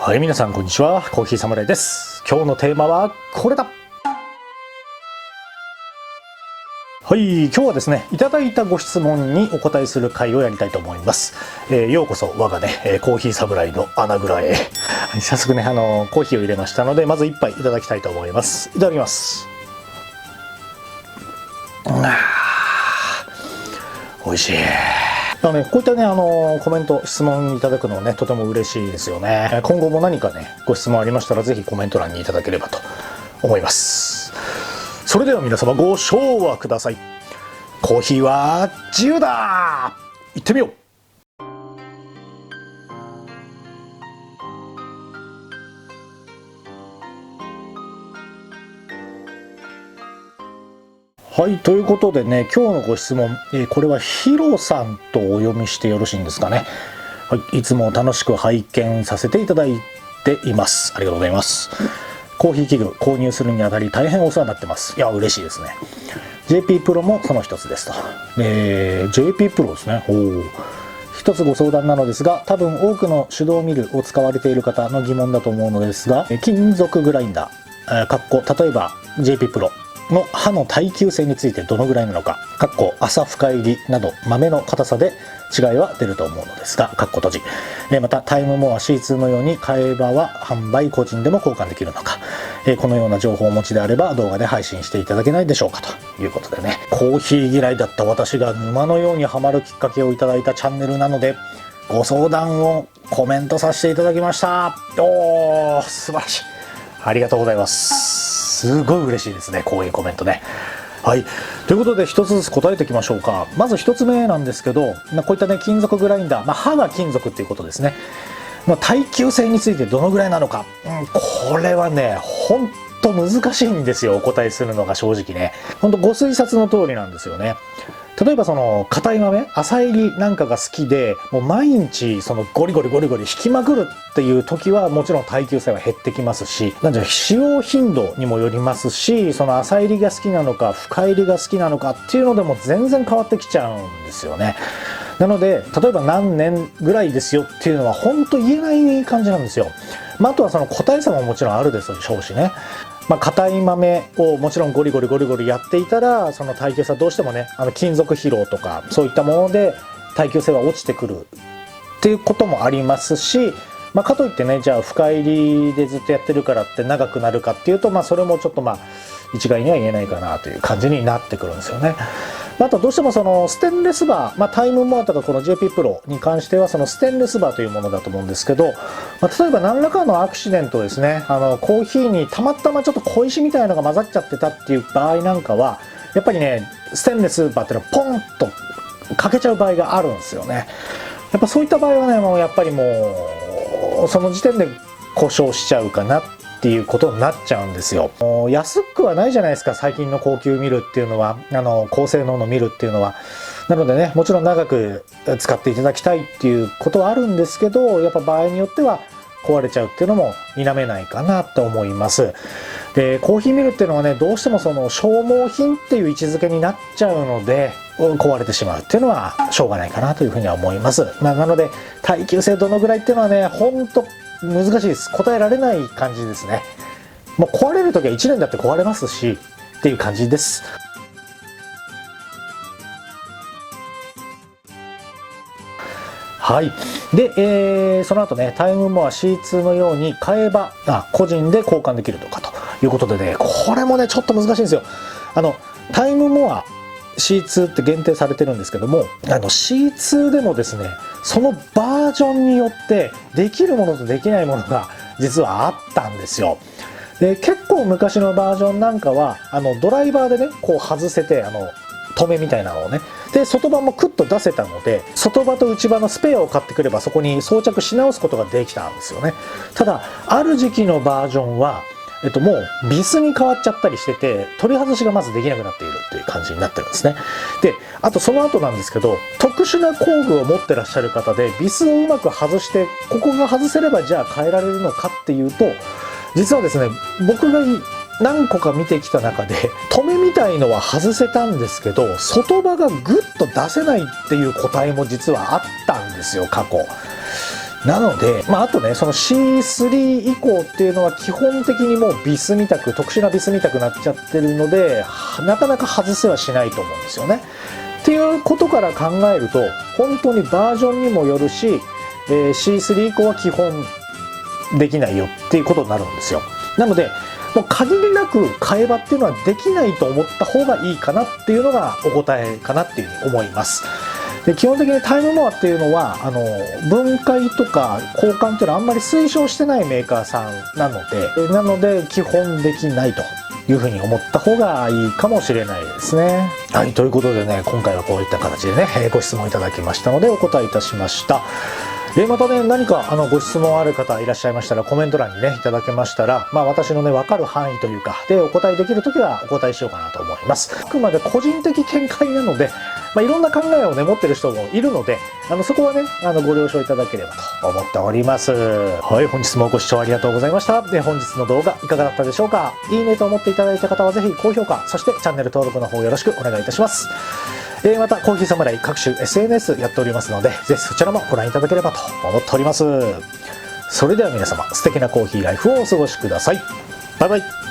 はい、皆さんこんにちは。コーヒー侍です。今日のテーマはこれだ。はい、今日はですね、いただいたご質問にお答えする回をやりたいと思います。ようこそ我がね、コーヒー侍の穴蔵へ。早速ね、コーヒーを入れましたので、まず一杯いただきたいと思います。いただきます。美味しい。こういったね、コメント、質問いただくのね、とても嬉しいですよね。今後も何かね、ご質問ありましたら、ぜひコメント欄にいただければと思います。それでは皆様ご唱和ください。コーヒーは自由だ。行ってみよう。はい、ということでね、今日のご質問、これはヒロさんとお読みしてよろしいんですかね。はい、いつも楽しく拝見させていただいています。ありがとうございます。コーヒー器具購入するにあたり大変お世話になってます。いや、嬉しいですね。JP プロもその一つですと。JP プロですね。一つご相談なのですが、多分多くの手動ミルを使われている方の疑問だと思うのですが、金属グラインダー、例えば JP プロの刃の耐久性についてどのぐらいなのか、浅深入りなど豆の硬さで違いは出ると思うのですが、閉じ。またタイムモア C2 のように買えばは販売個人でも交換できるのか、このような情報をお持ちであれば動画で配信していただけないでしょうかということでね、コーヒー嫌いだった私が沼のようにハマるきっかけをいただいたチャンネルなので、ご相談をコメントさせていただきました。おー、素晴らしい。ありがとうございます。すごい嬉しいですね、こういうコメントね。はい、ということで一つずつ答えていきましょうか。まず一つ目なんですけど、こういったね、金属グラインダー、刃が金属っていうことですね。耐久性についてどのぐらいなのか、これはね、ほんと難しいんですよ、お答えするのが正直ね。ほんとご推察の通りなんですよね。例えばその硬い豆、浅入りなんかが好きで、もう毎日そのゴリゴリ引きまくるっていう時はもちろん耐久性は減ってきますし、使用頻度にもよりますし、その浅入りが好きなのか深入りが好きなのかっていうのでも全然変わってきちゃうんですよね。なので例えば何年ぐらいですよっていうのは本当言えない感じなんですよ。あとはその個体差ももちろんあるでしょうしね。硬い豆をもちろんゴリゴリやっていたら、その耐久性はどうしてもね、金属疲労とかそういったもので耐久性は落ちてくるっていうこともありますし、かといってね、じゃあ深入りでずっとやってるからって長くなるかっていうと、それもちょっと一概には言えないかなという感じになってくるんですよね。あとどうしてもそのステンレスバー、タイムモアとかこの JP プロに関してはそのステンレスバーというものだと思うんですけど、例えば何らかのアクシデントですね、コーヒーにたまたまちょっと小石みたいなのが混ざっちゃってたっていう場合なんかは、やっぱりね、ステンレスバーっていうのはポンと欠けちゃう場合があるんですよね。やっぱそういった場合はね、もうやっぱりもうその時点で故障しちゃうかなっていうことになっちゃうんですよ。安くはないじゃないですか、最近の高級ミルっていうのは、高性能のミルっていうのは。なのでね、もちろん長く使っていただきたいっていうことはあるんですけど、やっぱ場合によっては壊れちゃうっていうのも否めないかなと思います。で、コーヒーミルっていうのはね、どうしてもその消耗品っていう位置づけになっちゃうので、壊れてしまうっていうのはしょうがないかなというふうには思います。なので耐久性どのぐらいっていうのはね、ほんと難しいです。答えられない感じですね。もう壊れる時は1年だって壊れますしっていう感じです。はい。で、その後ね、タイムモア C2 のように買えば個人で交換できるのかということでね、これもねちょっと難しいんですよ。タイムモア C2 って限定されてるんですけども、C2 でもですね、そのバージョンによってできるものとできないものが実はあったんですよ。で、結構昔のバージョンなんかはドライバーでねこう外せて、止めみたいなのをね、で外刃もクッと出せたので、外刃と内刃のスペアを買ってくればそこに装着し直すことができたんですよね。ただある時期のバージョンはもうビスに変わっちゃったりしてて、取り外しがまずできなくなっているっていう感じになってるんですね。で、あとその後なんですけど、特殊な工具を持ってらっしゃる方でビスをうまく外して、ここが外せればじゃあ変えられるのかっていうと、実はですね、僕が何個か見てきた中で止めみたいのは外せたんですけど、外刃がグッと出せないっていう個体も実はあったんですよ、過去。なので、あとね、その C3 以降っていうのは基本的にもうビスみたく、特殊なビスみたくなっちゃってるので、なかなか外せはしないと思うんですよね。っていうことから考えると、本当にバージョンにもよるし、C3 以降は基本できないよっていうことになるんですよ。なので、もう限りなく替え刃っていうのはできないと思った方がいいかなっていうのがお答えかなっていうふうに思います。で、基本的にタイムモアっていうのは分解とか交換っていうのはあんまり推奨してないメーカーさんなので基本できないというふうに思った方がいいかもしれないですね。はい、ということでね、今回はこういった形でね、ご質問いただきましたのでお答えいたしました。またね、何かご質問ある方いらっしゃいましたら、コメント欄にね、いただけましたら、私のね、わかる範囲というか、で、お答えできるときはお答えしようかなと思います。あくまで個人的見解なので、いろんな考えをね、持ってる人もいるので、そこはね、ご了承いただければと思っております。はい、本日もご視聴ありがとうございました。で、本日の動画いかがだったでしょうか？いいねと思っていただいた方はぜひ高評価、そしてチャンネル登録の方よろしくお願いいたします。また、コーヒーサムライ各種 SNS やっておりますので、ぜひそちらもご覧いただければと思っております。それでは皆様、素敵なコーヒーライフをお過ごしください。バイバイ。